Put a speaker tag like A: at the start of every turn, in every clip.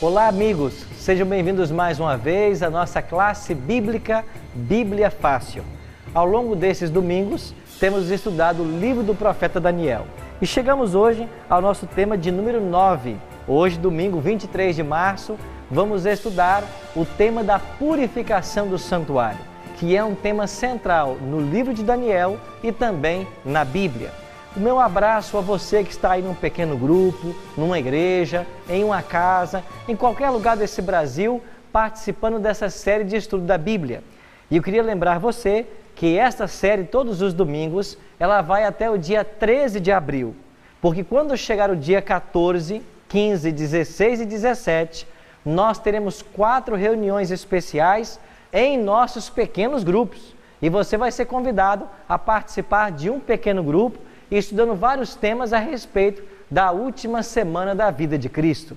A: Olá, amigos! Sejam bem-vindos mais uma vez à nossa classe bíblica Bíblia Fácil. Ao longo desses domingos, temos estudado o livro do profeta Daniel. E chegamos hoje ao nosso tema de número 9. Hoje, domingo 23 de março, vamos estudar o tema da purificação do santuário, que é um tema central no livro de Daniel e também na Bíblia. O meu abraço a você que está aí num pequeno grupo, numa igreja, em uma casa, em qualquer lugar desse Brasil, participando dessa série de estudo da Bíblia. E eu queria lembrar você que esta série, todos os domingos, ela vai até o dia 13 de abril. Porque quando chegar o dia 14, 15, 16 e 17, nós teremos 4 reuniões especiais em nossos pequenos grupos. E você vai ser convidado a participar de um pequeno grupo, estudando vários temas a respeito da última semana da vida de Cristo.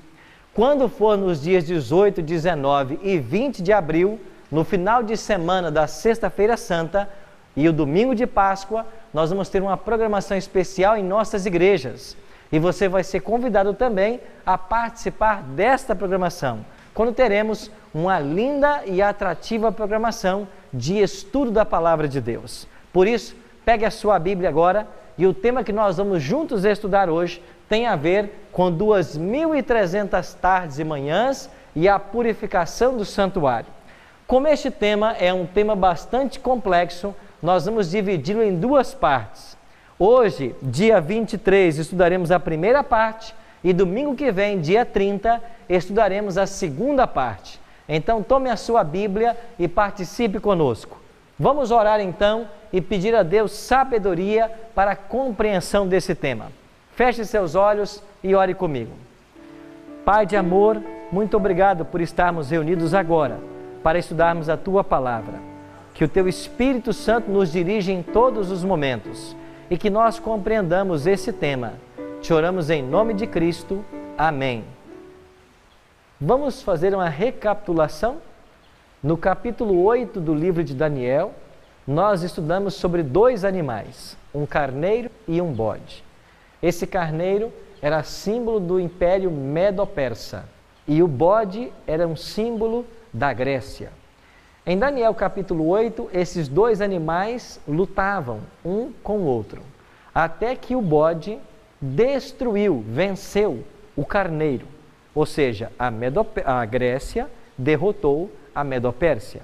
A: Quando for nos dias 18, 19 e 20 de abril, no final de semana da Sexta-feira Santa e o domingo de Páscoa, nós vamos ter uma programação especial em nossas igrejas. E você vai ser convidado também a participar desta programação, quando teremos uma linda e atrativa programação de estudo da Palavra de Deus. Por isso, pegue a sua Bíblia agora. E o tema que nós vamos juntos estudar hoje tem a ver com 2.300 tardes e manhãs e a purificação do santuário. Como este tema é um tema bastante complexo, nós vamos dividi-lo em 2 partes. Hoje, dia 23, estudaremos a primeira parte e domingo que vem, dia 30, estudaremos a segunda parte. Então, tome a sua Bíblia e participe conosco. Vamos orar então e pedir a Deus sabedoria para a compreensão desse tema. Feche seus olhos e ore comigo. Pai de amor, muito obrigado por estarmos reunidos agora para estudarmos a Tua Palavra. Que o Teu Espírito Santo nos dirija em todos os momentos e que nós compreendamos esse tema. Te oramos em nome de Cristo. Amém. Vamos fazer uma recapitulação? No capítulo 8 do livro de Daniel, nós estudamos sobre 2 animais, um carneiro e um bode. Esse carneiro era símbolo do Império Medo-Persa e o bode era um símbolo da Grécia. Em Daniel capítulo 8, esses 2 animais lutavam um com o outro, até que o bode destruiu, venceu o carneiro, ou seja, a Grécia derrotou a Medo-Pérsia.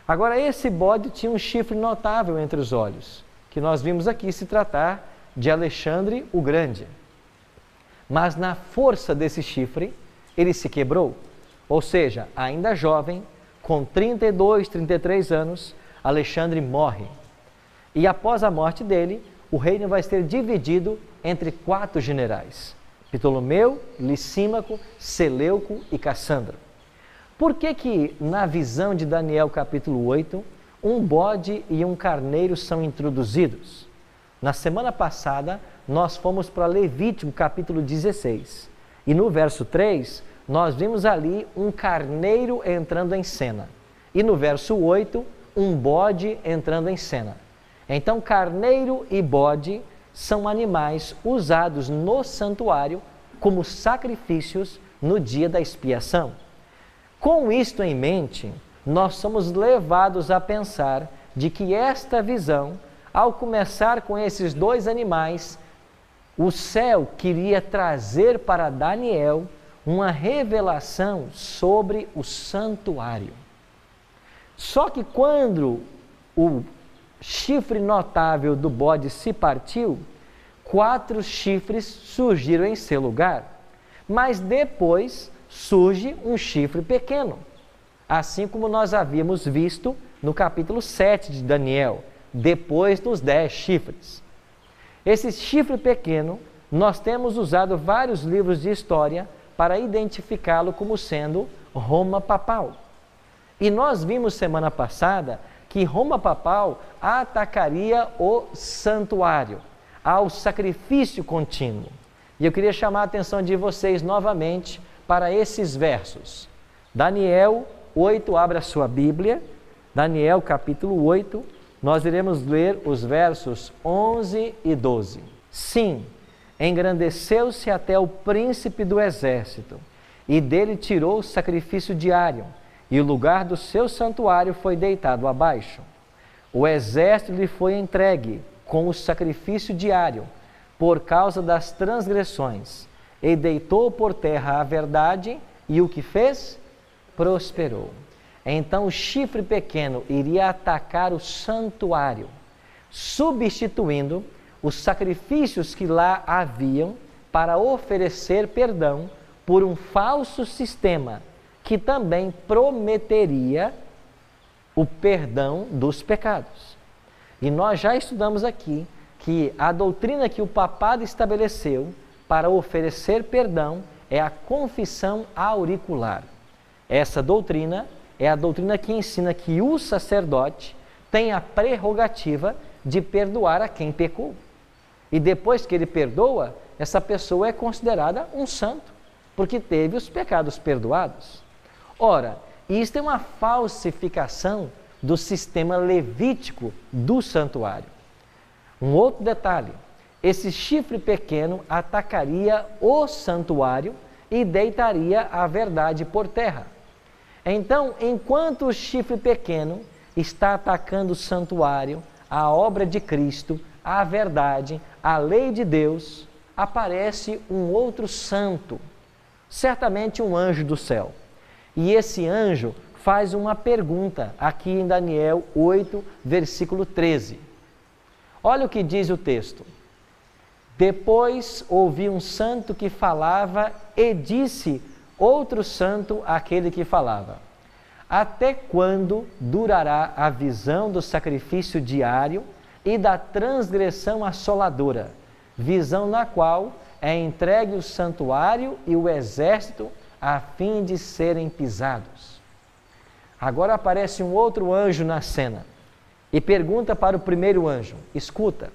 A: Agora, esse bode tinha um chifre notável entre os olhos, que nós vimos aqui se tratar de Alexandre o Grande. Mas na força desse chifre, ele se quebrou. Ou seja, ainda jovem, com 32, 33 anos, Alexandre morre. E após a morte dele, o reino vai ser dividido entre 4 generais: Ptolomeu, Licímaco, Seleuco e Cassandra. Por que na visão de Daniel capítulo 8, um bode e um carneiro são introduzidos? Na semana passada, nós fomos para Levítico capítulo 16. E no verso 3, nós vimos ali um carneiro entrando em cena. E no verso 8, um bode entrando em cena. Então, carneiro e bode são animais usados no santuário como sacrifícios no dia da expiação. Com isto em mente, nós somos levados a pensar de que esta visão, ao começar com esses 2 animais, o céu queria trazer para Daniel uma revelação sobre o santuário. Só que quando o chifre notável do bode se partiu, 4 chifres surgiram em seu lugar, mas depois surge um chifre pequeno, assim como nós havíamos visto no capítulo 7 de Daniel, depois dos 10 chifres. Esse chifre pequeno, nós temos usado vários livros de história para identificá-lo como sendo Roma Papal. E nós vimos semana passada que Roma Papal atacaria o santuário, ao sacrifício contínuo. E eu queria chamar a atenção de vocês novamente para esses versos. Daniel 8, abra a sua Bíblia. Daniel capítulo 8, nós iremos ler os versos 11 e 12. Sim, engrandeceu-se até o príncipe do exército, e dele tirou o sacrifício diário, e o lugar do seu santuário foi deitado abaixo. O exército lhe foi entregue com o sacrifício diário, por causa das transgressões, e deitou por terra a verdade, e o que fez? Prosperou. Então o chifre pequeno iria atacar o santuário, substituindo os sacrifícios que lá haviam para oferecer perdão por um falso sistema que também prometeria o perdão dos pecados. E nós já estudamos aqui que a doutrina que o papado estabeleceu para oferecer perdão é a confissão auricular. Essa doutrina é a doutrina que ensina que o sacerdote tem a prerrogativa de perdoar a quem pecou. E depois que ele perdoa, essa pessoa é considerada um santo, porque teve os pecados perdoados. Ora, isto é uma falsificação do sistema levítico do santuário. Um outro detalhe, esse chifre pequeno atacaria o santuário e deitaria a verdade por terra. Então, enquanto o chifre pequeno está atacando o santuário, a obra de Cristo, a verdade, a lei de Deus, aparece um outro santo, certamente um anjo do céu. E esse anjo faz uma pergunta aqui em Daniel 8, versículo 13. Olha o que diz o texto. Depois ouvi um santo que falava e disse outro santo àquele que falava: até quando durará a visão do sacrifício diário e da transgressão assoladora, visão na qual é entregue o santuário e o exército a fim de serem pisados? Agora aparece um outro anjo na cena e pergunta para o primeiro anjo: escuta,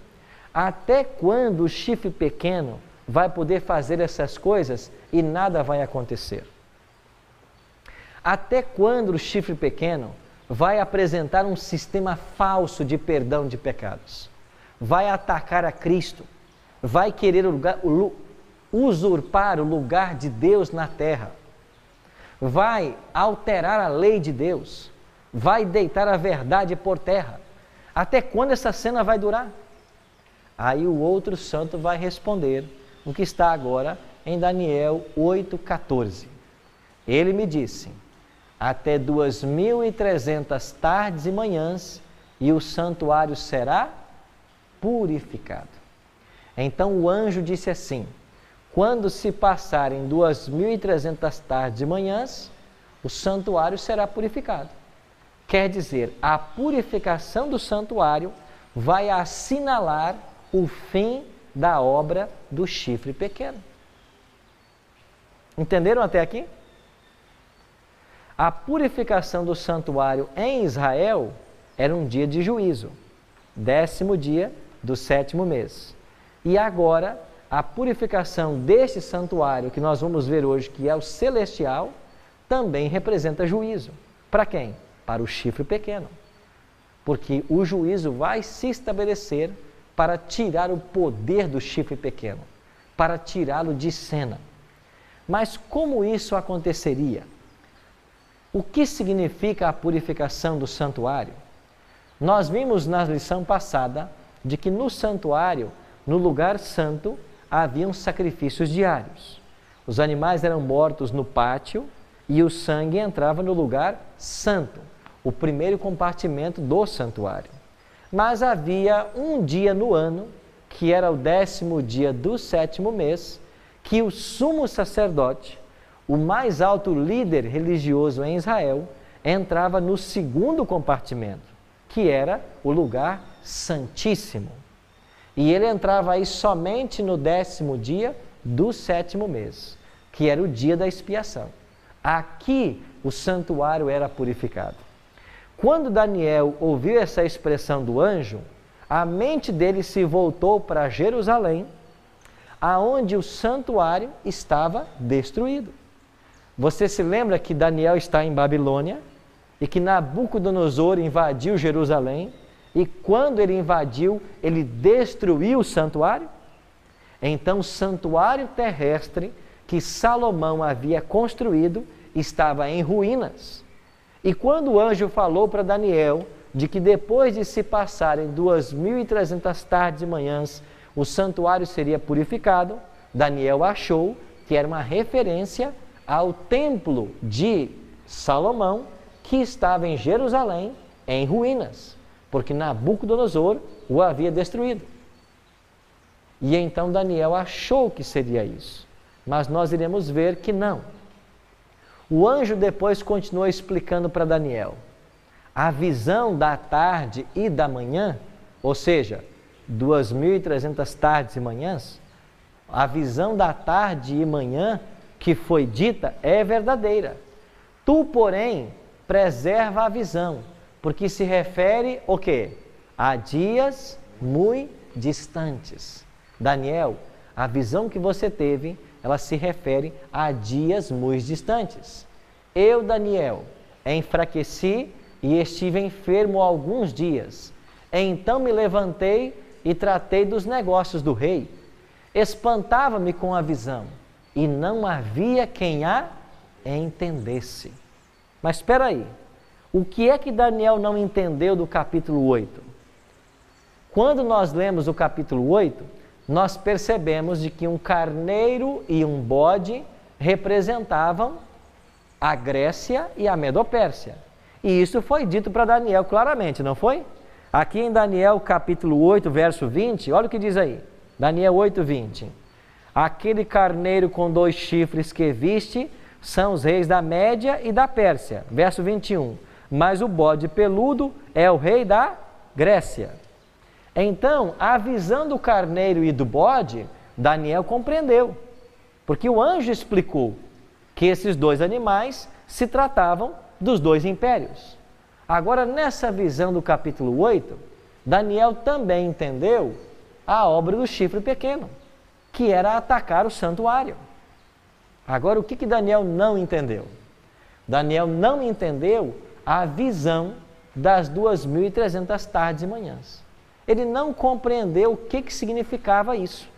A: até quando o chifre pequeno vai poder fazer essas coisas e nada vai acontecer? Até quando o chifre pequeno vai apresentar um sistema falso de perdão de pecados? Vai atacar a Cristo? Vai querer usurpar o lugar de Deus na terra? Vai alterar a lei de Deus? Vai deitar a verdade por terra? Até quando essa cena vai durar? Aí o outro santo vai responder o que está agora em Daniel 8,14. Ele me disse: até 2.300 tardes e manhãs, e o santuário será purificado. Então o anjo disse assim: quando se passarem 2.300 tardes e manhãs, o santuário será purificado. Quer dizer, a purificação do santuário vai assinalar o fim da obra do chifre pequeno. Entenderam até aqui? A purificação do santuário em Israel era um dia de juízo, 10º dia do 7º mês. E agora, a purificação deste santuário que nós vamos ver hoje, que é o celestial, também representa juízo. Para quem? Para o chifre pequeno. Porque o juízo vai se estabelecer para tirar o poder do chifre pequeno, para tirá-lo de cena. Mas como isso aconteceria? O que significa a purificação do santuário? Nós vimos na lição passada de que no santuário, no lugar santo, haviam sacrifícios diários. Os animais eram mortos no pátio e o sangue entrava no lugar santo, o primeiro compartimento do santuário. Mas havia um dia no ano, que era o 10º dia do 7º mês, que o sumo sacerdote, o mais alto líder religioso em Israel, entrava no segundo compartimento, que era o lugar santíssimo. E ele entrava aí somente no 10º dia do 7º mês, que era o dia da expiação. Aqui o santuário era purificado. Quando Daniel ouviu essa expressão do anjo, a mente dele se voltou para Jerusalém, aonde o santuário estava destruído. Você se lembra que Daniel está em Babilônia e que Nabucodonosor invadiu Jerusalém, e quando ele invadiu, ele destruiu o santuário? Então o santuário terrestre que Salomão havia construído estava em ruínas. E quando o anjo falou para Daniel de que depois de se passarem 2.300 tardes e manhãs, o santuário seria purificado, Daniel achou que era uma referência ao templo de Salomão, que estava em Jerusalém, em ruínas, porque Nabucodonosor o havia destruído. E então Daniel achou que seria isso, mas nós iremos ver que não. O anjo depois continuou explicando para Daniel a visão da tarde e da manhã, ou seja, 2.300 tardes e manhãs, a visão da tarde e manhã que foi dita é verdadeira. Tu, porém, preserva a visão, porque se refere o quê? A dias muito distantes. Daniel, a visão que você teve, ela se refere a dias muito distantes. Eu, Daniel, enfraqueci e estive enfermo alguns dias. Então me levantei e tratei dos negócios do rei. Espantava-me com a visão, e não havia quem a entendesse. Mas espera aí, o que é que Daniel não entendeu do capítulo 8? Quando nós lemos o capítulo 8, nós percebemos de que um carneiro e um bode representavam a Grécia e a Medopérsia. E isso foi dito para Daniel claramente, não foi? Aqui em Daniel capítulo 8, verso 20, olha o que diz aí. Daniel 8, 20. Aquele carneiro com 2 chifres que viste são os reis da Média e da Pérsia. Verso 21. Mas o bode peludo é o rei da Grécia. Então, a visão do carneiro e do bode, Daniel compreendeu. Porque o anjo explicou que esses 2 animais se tratavam dos 2 impérios. Agora, nessa visão do capítulo 8, Daniel também entendeu a obra do chifre pequeno, que era atacar o santuário. Agora, o que Daniel não entendeu? Daniel não entendeu a visão das 2.300 tardes e manhãs. Ele não compreendeu o que significava isso.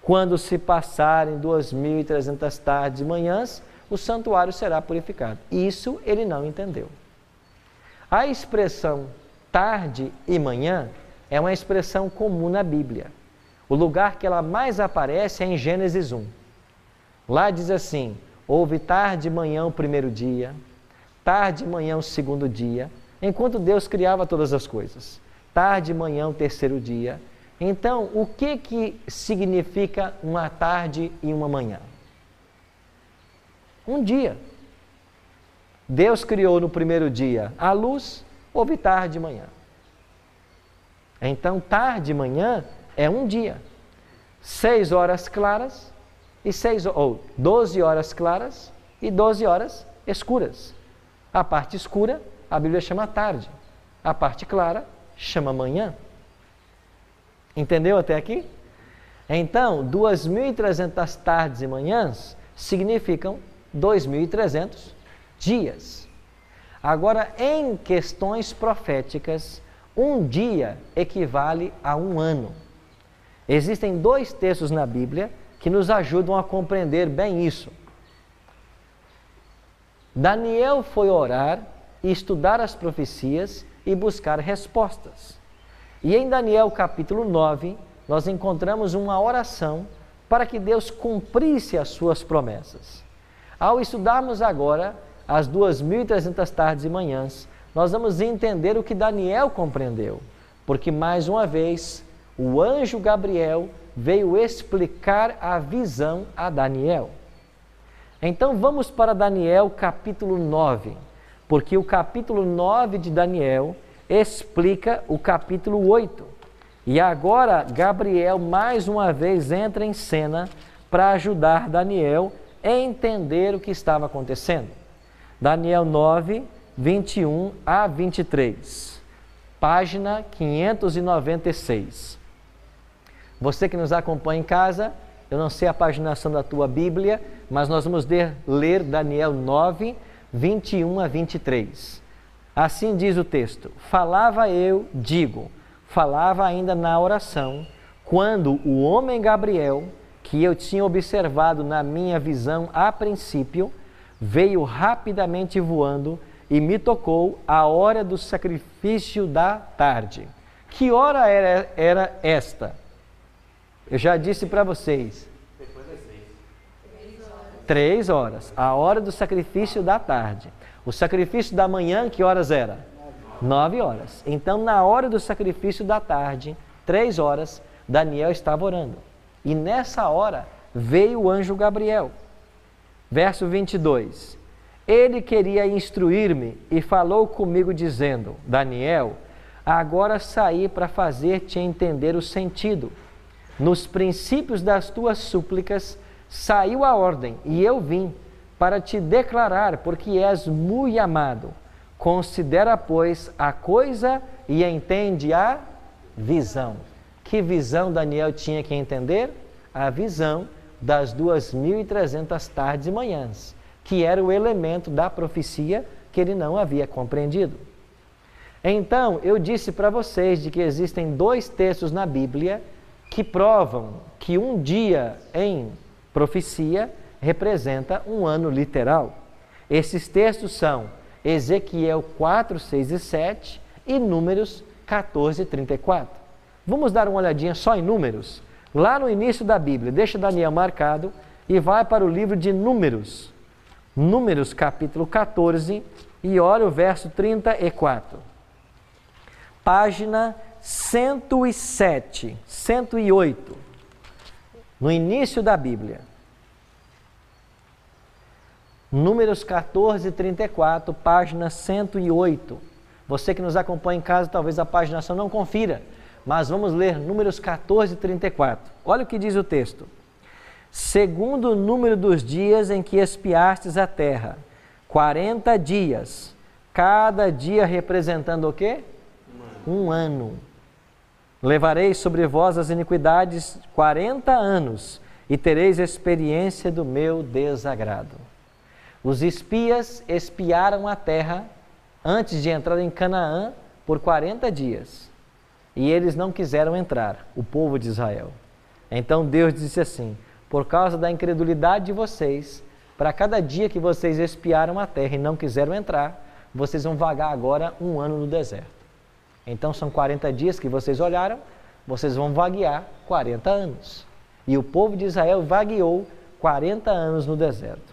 A: Quando se passarem 2.300 tardes e manhãs, o santuário será purificado. Isso ele não entendeu. A expressão tarde e manhã é uma expressão comum na Bíblia. O lugar que ela mais aparece é em Gênesis 1. Lá diz assim: houve tarde e manhã o primeiro dia, tarde e manhã o segundo dia, enquanto Deus criava todas as coisas. Tarde e manhã o terceiro dia. Então, o que significa uma tarde e uma manhã? Um dia. Deus criou no primeiro dia a luz, houve tarde e manhã. Então, tarde e manhã é um dia. 6 horas claras e 12 horas claras e 12 horas escuras. A parte escura, a Bíblia chama tarde. A parte clara, chama manhã. Entendeu até aqui? Então, 2.300 tardes e manhãs significam 2.300 dias. Agora, em questões proféticas, um dia equivale a um ano. Existem 2 textos na Bíblia que nos ajudam a compreender bem isso. Daniel foi orar e estudar as profecias e buscar respostas. E em Daniel capítulo 9, nós encontramos uma oração para que Deus cumprisse as suas promessas. Ao estudarmos agora as 2.300 tardes e manhãs, nós vamos entender o que Daniel compreendeu, porque mais uma vez o anjo Gabriel veio explicar a visão a Daniel. Então vamos para Daniel capítulo 9, porque o capítulo 9 de Daniel explica o capítulo 8. E agora Gabriel mais uma vez entra em cena para ajudar Daniel a entender o que estava acontecendo. Daniel 9, 21 a 23, página 596. Você que nos acompanha em casa, eu não sei a paginação da tua Bíblia, mas nós vamos ler Daniel 9, 21 a 23. Assim diz o texto: falava eu, falava ainda na oração, quando o homem Gabriel, que eu tinha observado na minha visão a princípio, veio rapidamente voando e me tocou a hora do sacrifício da tarde. Que hora era esta? Eu já disse para vocês.
B: Depois das 6.
A: 3 horas. A hora do sacrifício da tarde. O sacrifício da manhã, que horas era? 9 horas. Então, na hora do sacrifício da tarde, 3 horas, Daniel estava orando. E nessa hora veio o anjo Gabriel. Verso 22. Ele queria instruir-me e falou comigo dizendo: Daniel, agora saí para fazer-te entender o sentido. Nos princípios das tuas súplicas saiu a ordem, e eu vim para te declarar, porque és muito amado. Considera, pois, a coisa e entende a visão. Que visão Daniel tinha que entender? A visão das 2.300 tardes e manhãs, que era o elemento da profecia que ele não havia compreendido. Então, eu disse para vocês de que existem 2 textos na Bíblia que provam que um dia em profecia representa um ano literal. Esses textos são Ezequiel 4, 6 e 7 e Números 14, 34. Vamos dar uma olhadinha só em Números? Lá no início da Bíblia, deixa Daniel marcado e vai para o livro de Números. Números capítulo 14 e olha o verso 34. Página 107, 108, no início da Bíblia. Números 14, 34, página 108. Você que nos acompanha em casa, talvez a paginação não confira, mas vamos ler Números 14, 34. Olha o que diz o texto. Segundo o número dos dias em que espiastes a terra, 40 dias, cada dia representando o quê? Um ano. Levarei sobre vós as iniquidades 40 anos e tereis experiência do meu desagrado. Os espias espiaram a terra antes de entrar em Canaã por 40 dias. E eles não quiseram entrar, o povo de Israel. Então Deus disse assim: por causa da incredulidade de vocês, para cada dia que vocês espiaram a terra e não quiseram entrar, vocês vão vagar agora um ano no deserto. Então são 40 dias que vocês olharam, vocês vão vaguear 40 anos. E o povo de Israel vagueou 40 anos no deserto.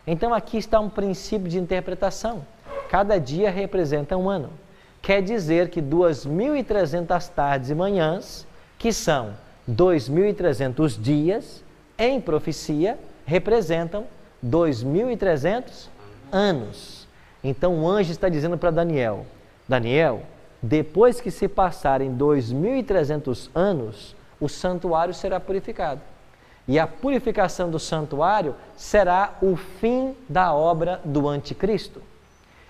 A: Então aqui está um princípio de interpretação. Cada dia representa um ano. Quer dizer que 2.300 tardes e manhãs, que são 2.300 dias, em profecia, representam 2.300 anos. Então o anjo está dizendo para Daniel: Daniel, depois que se passarem 2.300 anos, o santuário será purificado. E a purificação do santuário será o fim da obra do anticristo.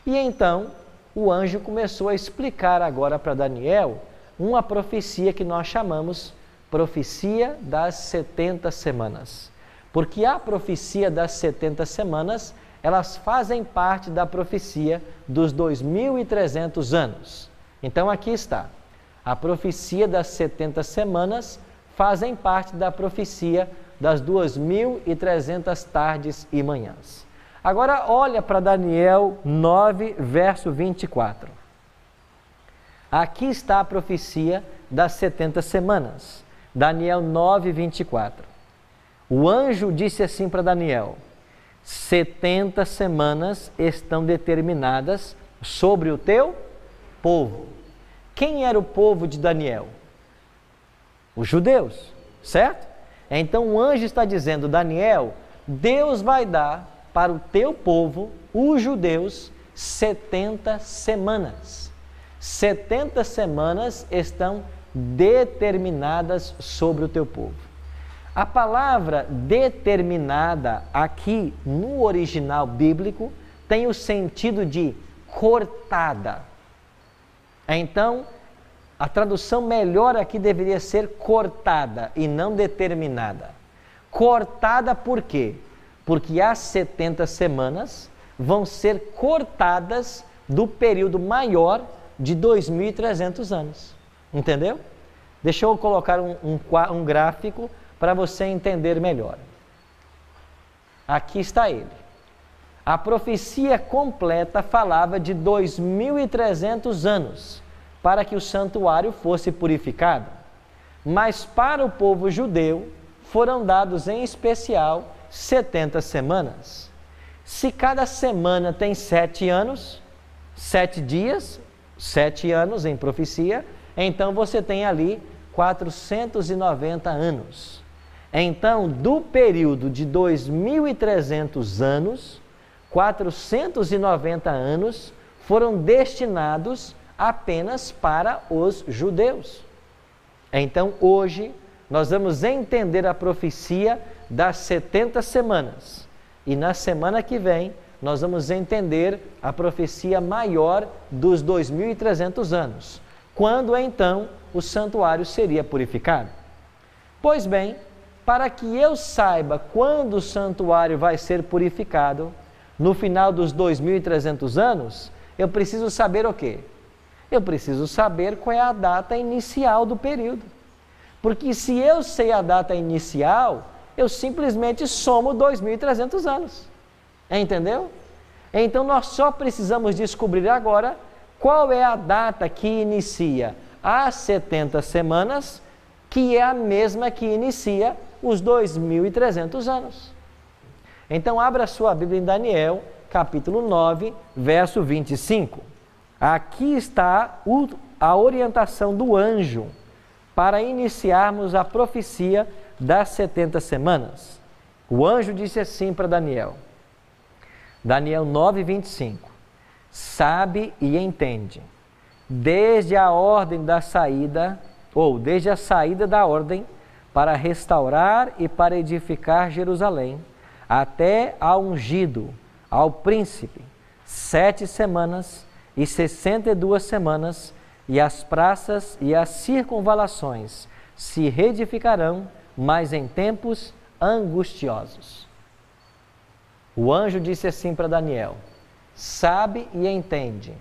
A: E então, o anjo começou a explicar agora para Daniel uma profecia que nós chamamos profecia das 70 semanas. Porque a profecia das 70 semanas, elas fazem parte da profecia dos 2.300 anos. Então aqui está, a profecia das 70 semanas fazem parte da profecia das 2.300 tardes e manhãs. Agora olha para Daniel 9, verso 24. Aqui está a profecia das 70 semanas. Daniel 9, 24. O anjo disse assim para Daniel: 70 semanas estão determinadas sobre o teu povo. Quem era o povo de Daniel? Os judeus, certo? Então o anjo está dizendo: Daniel, Deus vai dar para o teu povo, os judeus, 70 semanas. 70 semanas estão determinadas sobre o teu povo. A palavra determinada aqui no original bíblico tem o sentido de cortada. Então, a tradução melhor aqui deveria ser cortada e não determinada. Cortada por quê? Porque as 70 semanas vão ser cortadas do período maior de 2.300 anos. Entendeu? Deixa eu colocar um gráfico para você entender melhor. Aqui está ele. A profecia completa falava de 2.300 anos para que o santuário fosse purificado. Mas para o povo judeu foram dados em especial 70 semanas. Se cada semana tem 7 anos, 7 dias, 7 anos em profecia, então você tem ali 490 anos. Então, do período de 2.300 anos, 490 anos foram destinados apenas para os judeus. Então, hoje, nós vamos entender a profecia das 70 semanas. E na semana que vem, nós vamos entender a profecia maior dos 2.300 anos. Quando, então, o santuário seria purificado? Pois bem, para que eu saiba quando o santuário vai ser purificado, no final dos 2.300 anos, eu preciso saber o quê? Eu preciso saber qual é a data inicial do período. Porque se eu sei a data inicial, eu simplesmente somo 2.300 anos. Entendeu? Então nós só precisamos descobrir agora qual é a data que inicia as 70 semanas, que é a mesma que inicia os 2.300 anos. Então abra sua Bíblia em Daniel, capítulo 9, verso 25. Aqui está a orientação do anjo para iniciarmos a profecia das 70 semanas. O anjo disse assim para Daniel, Daniel 9, 25. Sabe e entende, desde a ordem da saída, ou desde a saída da ordem, para restaurar e para edificar Jerusalém, até ao ungido, ao príncipe, 7 semanas e 62 semanas, e as praças e as circunvalações se reedificarão, mas em tempos angustiosos. O anjo disse assim para Daniel, sabe e entende,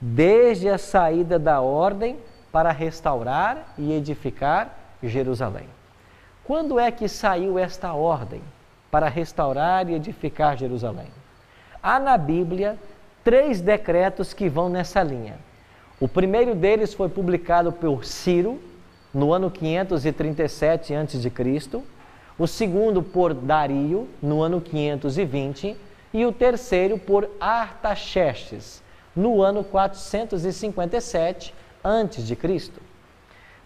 A: desde a saída da ordem para restaurar e edificar Jerusalém. Quando é que saiu esta ordem para restaurar e edificar Jerusalém? Há na Bíblia 3 decretos que vão nessa linha. O primeiro deles foi publicado por Ciro, no ano 537 a.C., o segundo por Dario, no ano 520, e o terceiro por Artaxerxes, no ano 457 a.C.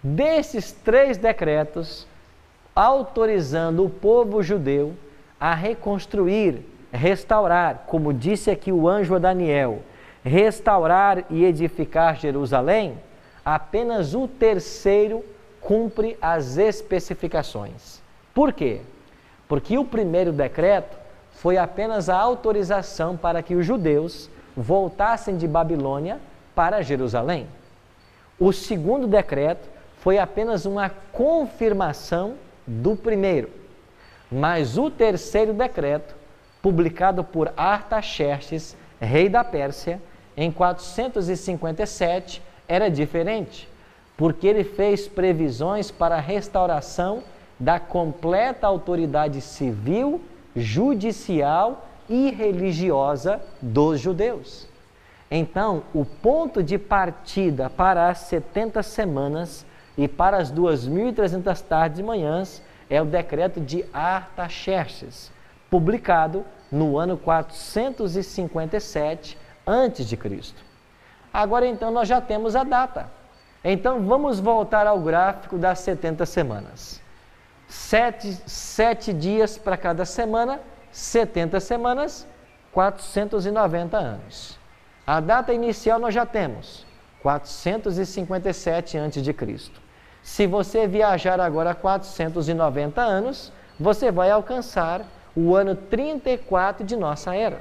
A: Desses 3 decretos, autorizando o povo judeu a reconstruir, restaurar, como disse aqui o anjo a Daniel, restaurar e edificar Jerusalém, apenas o terceiro cumpre as especificações. Por quê? Porque o primeiro decreto foi apenas a autorização para que os judeus voltassem de Babilônia para Jerusalém. O segundo decreto foi apenas uma confirmação do primeiro. Mas o terceiro decreto, publicado por Artaxerxes, rei da Pérsia, em 457, era diferente, porque ele fez previsões para a restauração da completa autoridade civil, judicial e religiosa dos judeus. Então, o ponto de partida para as 70 semanas e para as 2.300 tardes e manhãs é o decreto de Artaxerxes, publicado no ano 457 a.C. Agora, então, nós já temos a data. Então, vamos voltar ao gráfico das 70 semanas. 7 dias para cada semana, 70 semanas, 490 anos. A data inicial nós já temos, 457 a.C. Se você viajar agora 490 anos, você vai alcançar o ano 34 de nossa era.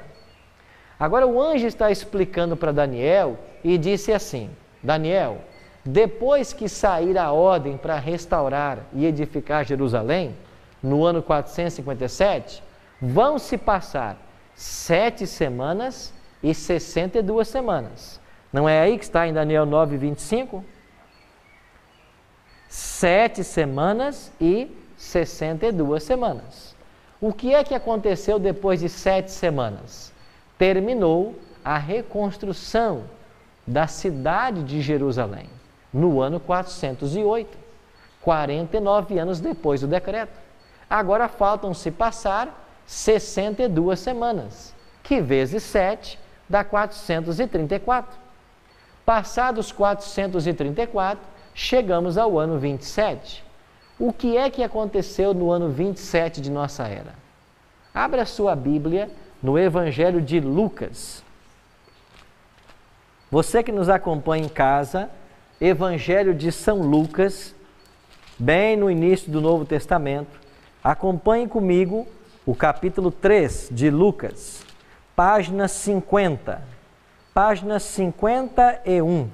A: Agora o anjo está explicando para Daniel e disse assim, Daniel, depois que sair a ordem para restaurar e edificar Jerusalém, no ano 457, vão se passar 7 semanas e 62 semanas. Não é aí que está em Daniel 9, 25? 7 semanas e 62 semanas. O que é que aconteceu depois de 7 semanas? Terminou a reconstrução da cidade de Jerusalém, no ano 408, 49 anos depois do decreto. Agora faltam-se passar 62 semanas, que vezes 7 dá 434. Passados 434, chegamos ao ano 27. O que é que aconteceu no ano 27 de nossa era? Abra sua Bíblia no Evangelho de Lucas. Você que nos acompanha em casa, Evangelho de São Lucas, bem no início do Novo Testamento, acompanhe comigo o capítulo 3 de Lucas, página 50, página 51.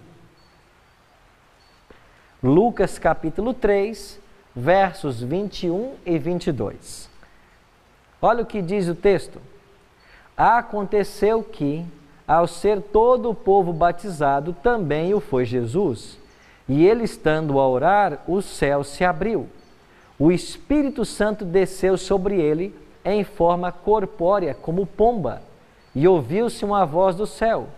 A: Lucas capítulo 3, versos 21 e 22. Olha o que diz o texto. Aconteceu que, ao ser todo o povo batizado, também o foi Jesus. E ele, estando a orar, o céu se abriu. O Espírito Santo desceu sobre ele em forma corpórea, como pomba. E ouviu-se uma voz do céu: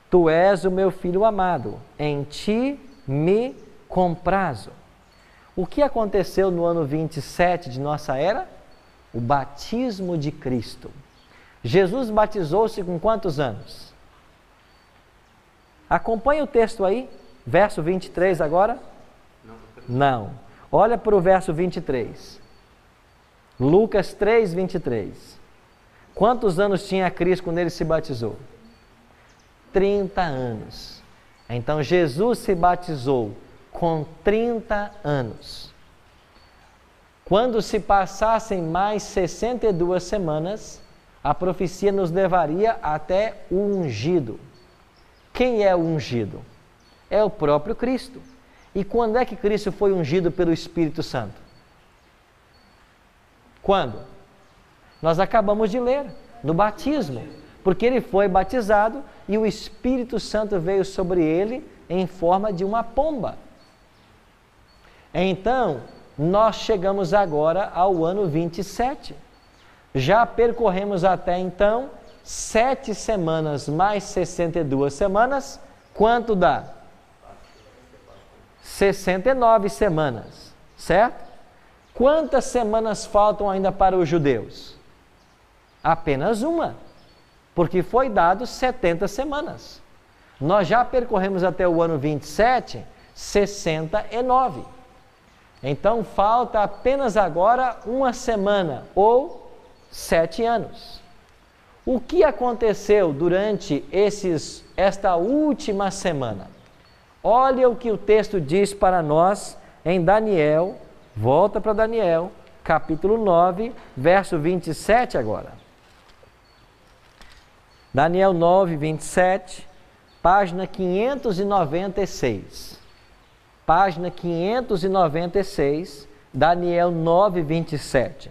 A: Tu és o meu Filho amado, em ti me comprazo. O que aconteceu no ano 27 de nossa era? O batismo de Cristo. Jesus batizou-se com quantos anos? Acompanhe o texto aí, verso 23 agora. Não. Olha para o verso 23. Lucas 3, 23. Quantos anos tinha Cristo quando ele se batizou? 30 anos. Então Jesus se batizou com 30 anos. Quando se passassem mais 62 semanas, a profecia nos levaria até o ungido. Quem é o ungido? É o próprio Cristo. E quando é que Cristo foi ungido pelo Espírito Santo? Quando? Nós acabamos de ler, no batismo. Porque ele foi batizado e o Espírito Santo veio sobre ele em forma de uma pomba. Então, nós chegamos agora ao ano 27. Já percorremos até então 7 semanas mais 62 semanas. Quanto dá? 69 semanas, certo? Quantas semanas faltam ainda para os judeus? Apenas uma, porque foi dado 70 semanas. Nós já percorremos até o ano 27, 69. Então, falta apenas agora uma semana, ou 7 anos. O que aconteceu durante esta última semana? Olha o que o texto diz para nós em Daniel, volta para Daniel, capítulo 9, verso 27 agora. Daniel 9, 27, página 596. Página 596, Daniel 9, 27.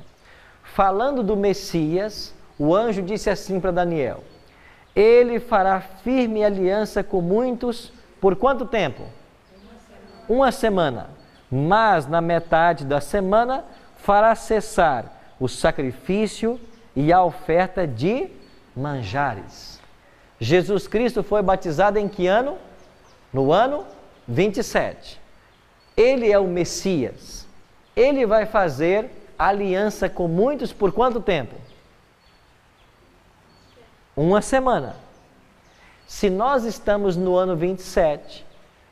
A: Falando do Messias, o anjo disse assim para Daniel: Ele fará firme aliança com muitos, por quanto tempo? Uma semana. Mas na metade da semana fará cessar o sacrifício e a oferta de manjares. Jesus Cristo foi batizado em que ano? No ano 27. Ele é o Messias. Ele vai fazer aliança com muitos por quanto tempo? Uma semana. Se nós estamos no ano 27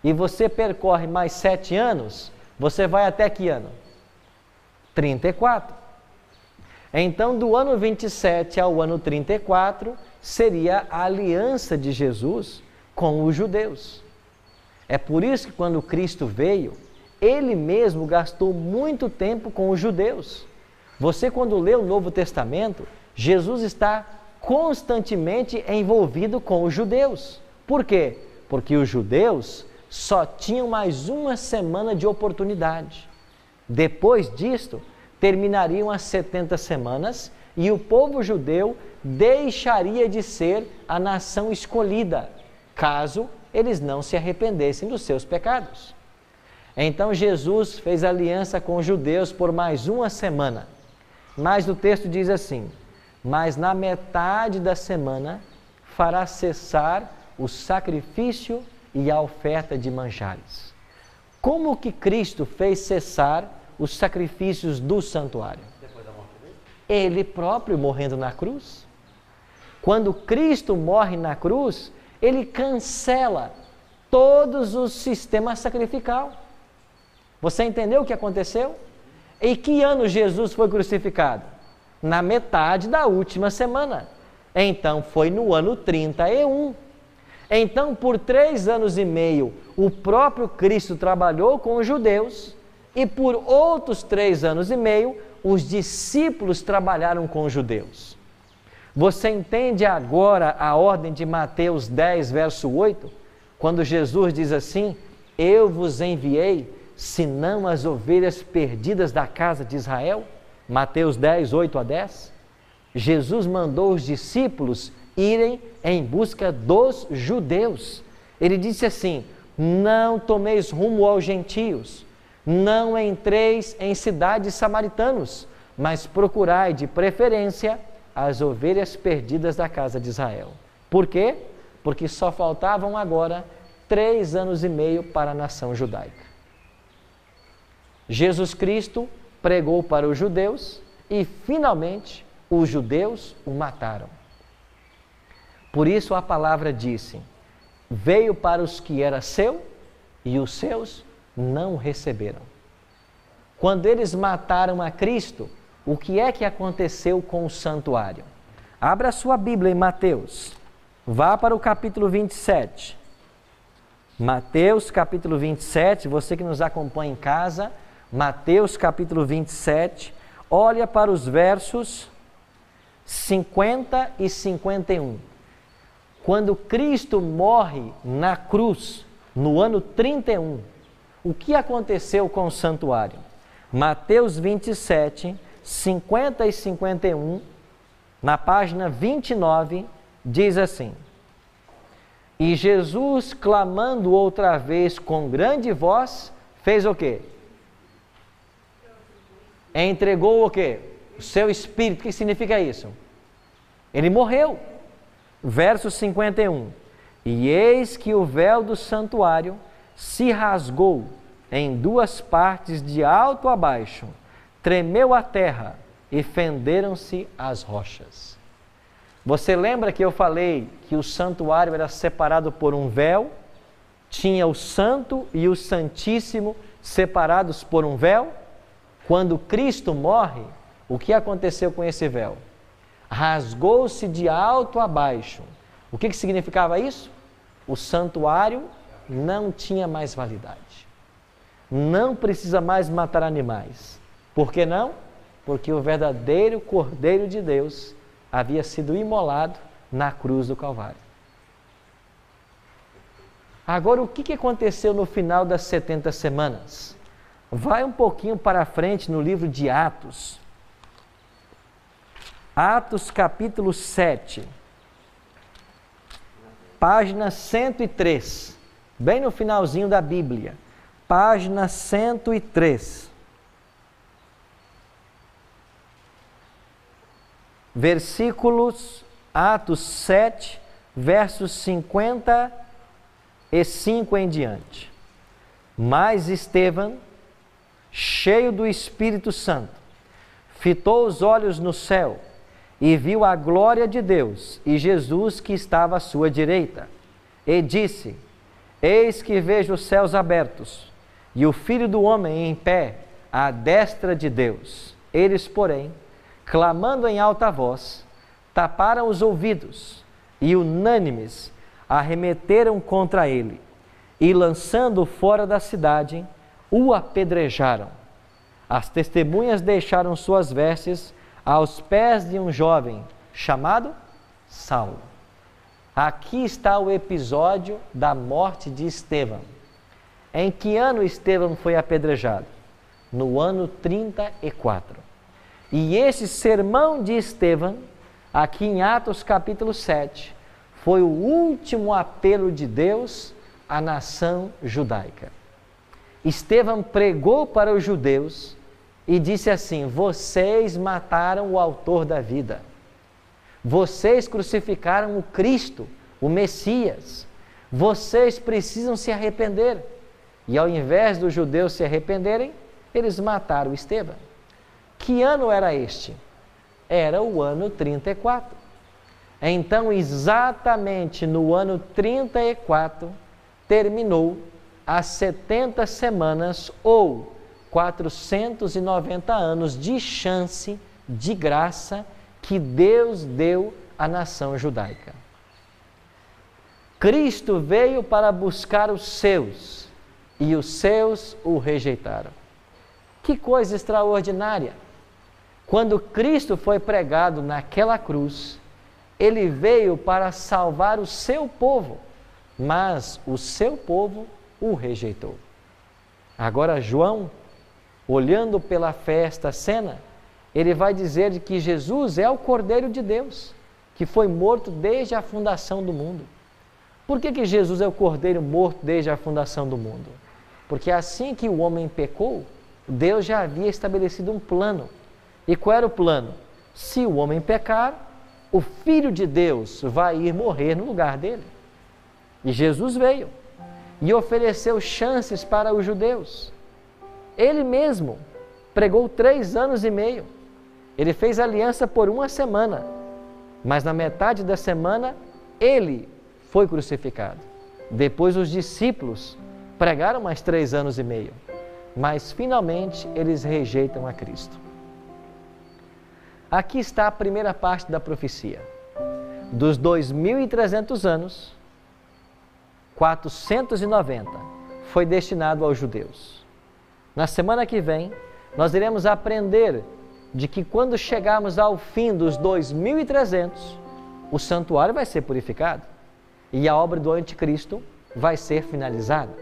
A: e você percorre mais 7 anos, você vai até que ano? 34. Então, do ano 27 ao ano 34, seria a aliança de Jesus com os judeus. É por isso que quando Cristo veio, Ele mesmo gastou muito tempo com os judeus. Você, quando lê o Novo Testamento, Jesus está constantemente envolvido com os judeus. Por quê? Porque os judeus só tinham mais uma semana de oportunidade. Depois disto, terminariam as 70 semanas e o povo judeu deixaria de ser a nação escolhida, caso eles não se arrependessem dos seus pecados. Então Jesus fez aliança com os judeus por mais uma semana. Mas o texto diz assim: mas na metade da semana fará cessar o sacrifício e a oferta de manjares. Como que Cristo fez cessar os sacrifícios do santuário?
B: Depois da morte dele?
A: Ele próprio morrendo na cruz. Quando Cristo morre na cruz, ele cancela todos os sistemas sacrificiais. Você entendeu o que aconteceu? Em que ano Jesus foi crucificado? Na metade da última semana. Então foi no ano 31. Então, por 3 anos e meio, o próprio Cristo trabalhou com os judeus, e por outros 3 anos e meio, os discípulos trabalharam com os judeus. Você entende agora a ordem de Mateus 10, verso 8? Quando Jesus diz assim: eu vos enviei, senão as ovelhas perdidas da casa de Israel? Mateus 10, 8 a 10. Jesus mandou os discípulos irem em busca dos judeus. Ele disse assim: não tomeis rumo aos gentios, não entreis em cidades samaritanos, mas procurai de preferência as ovelhas perdidas da casa de Israel. Por quê? Porque só faltavam agora 3 anos e meio para a nação judaica. Jesus Cristo pregou para os judeus e finalmente os judeus o mataram. Por isso a palavra disse: veio para os que era seu e os seus não receberam. Quando eles mataram a Cristo, o que é que aconteceu com o santuário? Abra a sua Bíblia em Mateus. Vá para o capítulo 27. Mateus capítulo 27, você que nos acompanha em casa, Mateus capítulo 27, olha para os versos 50 e 51. Quando Cristo morre na cruz, no ano 31, o que aconteceu com o santuário? Mateus 27, 50 e 51, na página 29, diz assim: e Jesus, clamando outra vez com grande voz, fez o quê? Entregou o quê? O seu espírito. O que significa isso? Ele morreu. Verso 51. E eis que o véu do santuário se rasgou em 2 partes de alto a baixo, tremeu a terra e fenderam-se as rochas. Você lembra que eu falei que o santuário era separado por um véu? Tinha o santo e o santíssimo separados por um véu? Quando Cristo morre, o que aconteceu com esse véu? Rasgou-se de alto a baixo. O que significava isso? O santuário não tinha mais validade. Não precisa mais matar animais. Por que não? Porque o verdadeiro Cordeiro de Deus havia sido imolado na cruz do Calvário. Agora, o que aconteceu no final das 70 semanas? Vai um pouquinho para frente no livro de Atos. Atos capítulo 7, página 103, bem no finalzinho da Bíblia, página 103. Versículos, Atos 7, versos 55 em diante. Mas Estevão, cheio do Espírito Santo, fitou os olhos no céu e viu a glória de Deus e Jesus que estava à sua direita. E disse: eis que vejo os céus abertos e o Filho do Homem em pé à destra de Deus. Eles, porém, clamando em alta voz, taparam os ouvidos e, unânimes, arremeteram contra ele e, lançando-o fora da cidade, o apedrejaram. As testemunhas deixaram suas vestes aos pés de um jovem chamado Saulo. Aqui está o episódio da morte de Estevão. Em que ano Estevão foi apedrejado? No ano 34. E esse sermão de Estevão, aqui em Atos capítulo 7, foi o último apelo de Deus à nação judaica. Estevão pregou para os judeus e disse assim: vocês mataram o autor da vida. Vocês crucificaram o Cristo, o Messias. Vocês precisam se arrepender. E ao invés dos judeus se arrependerem, eles mataram Estevão. Que ano era este? Era o ano 34. Então, exatamente no ano 34, terminou as 70 semanas ou 490 anos de chance, de graça, que Deus deu à nação judaica. Cristo veio para buscar os seus, e os seus o rejeitaram. Que coisa extraordinária! Quando Cristo foi pregado naquela cruz, Ele veio para salvar o seu povo, mas o seu povo o rejeitou. Agora João, olhando pela fé esta cena, ele vai dizer de que Jesus é o Cordeiro de Deus, que foi morto desde a fundação do mundo. Por que Jesus é o Cordeiro morto desde a fundação do mundo? Porque assim que o homem pecou, Deus já havia estabelecido um plano. E qual era o plano? Se o homem pecar, o Filho de Deus vai ir morrer no lugar dele. E Jesus veio e ofereceu chances para os judeus. Ele mesmo pregou 3 anos e meio. Ele fez aliança por 1 semana, mas na metade da semana ele foi crucificado. Depois os discípulos pregaram mais 3 anos e meio, mas finalmente eles rejeitam a Cristo. Aqui está a primeira parte da profecia. Dos 2.300 anos, 490 foi destinado aos judeus. Na semana que vem, nós iremos aprender de que quando chegarmos ao fim dos 2.300, o santuário vai ser purificado e a obra do anticristo vai ser finalizada.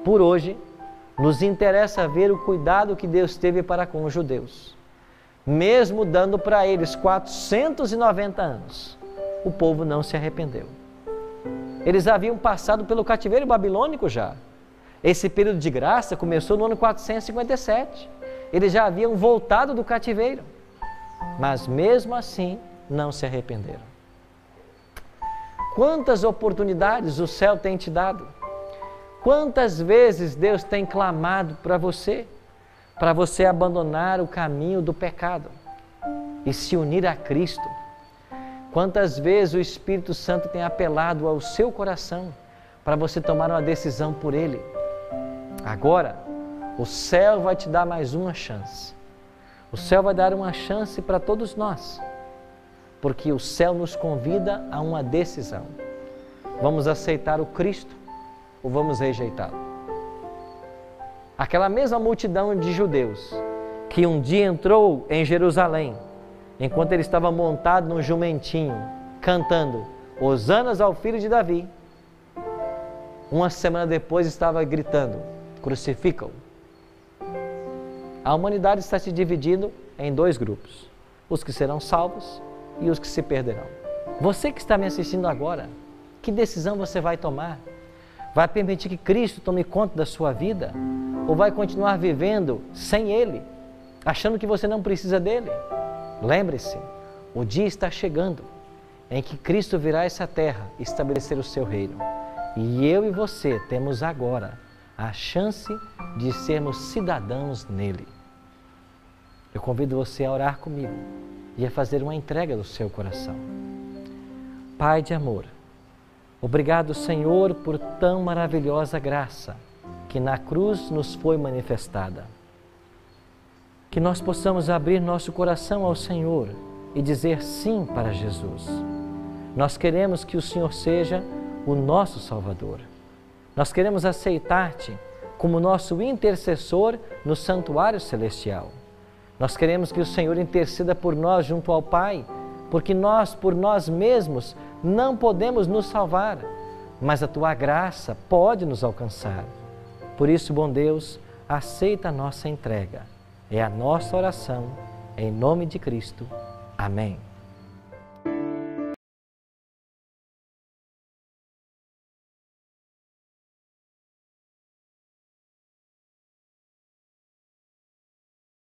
A: Por hoje, nos interessa ver o cuidado que Deus teve para com os judeus. Mesmo dando para eles 490 anos, o povo não se arrependeu. Eles haviam passado pelo cativeiro babilônico já. Esse período de graça começou no ano 457. Eles já haviam voltado do cativeiro, mas mesmo assim não se arrependeram. Quantas oportunidades o céu tem te dado? Quantas vezes Deus tem clamado para você abandonar o caminho do pecado e se unir a Cristo? Quantas vezes o Espírito Santo tem apelado ao seu coração para você tomar uma decisão por Ele? Agora, o céu vai te dar mais uma chance. O céu vai dar uma chance para todos nós, porque o céu nos convida a uma decisão. Vamos aceitar o Cristo ou vamos rejeitá-lo? Aquela mesma multidão de judeus que um dia entrou em Jerusalém, enquanto ele estava montado num jumentinho, cantando Hosanas ao Filho de Davi, uma semana depois estava gritando, crucificam-o. A humanidade está se dividindo em 2 grupos, os que serão salvos e os que se perderão. Você que está me assistindo agora, que decisão você vai tomar? Vai permitir que Cristo tome conta da sua vida? Ou vai continuar vivendo sem Ele, achando que você não precisa dEle? Lembre-se, o dia está chegando em que Cristo virá a essa terra estabelecer o seu reino. E eu e você temos agora a chance de sermos cidadãos nele. Eu convido você a orar comigo e a fazer uma entrega do seu coração. Pai de amor, obrigado, Senhor, por tão maravilhosa graça que na cruz nos foi manifestada. Que nós possamos abrir nosso coração ao Senhor e dizer sim para Jesus. Nós queremos que o Senhor seja o nosso Salvador. Nós queremos aceitar-te como nosso intercessor no santuário celestial. Nós queremos que o Senhor interceda por nós junto ao Pai, porque nós, por nós mesmos, não podemos nos salvar, mas a Tua graça pode nos alcançar. Por isso, bom Deus, aceita a nossa entrega. É a nossa oração, em nome de Cristo. Amém.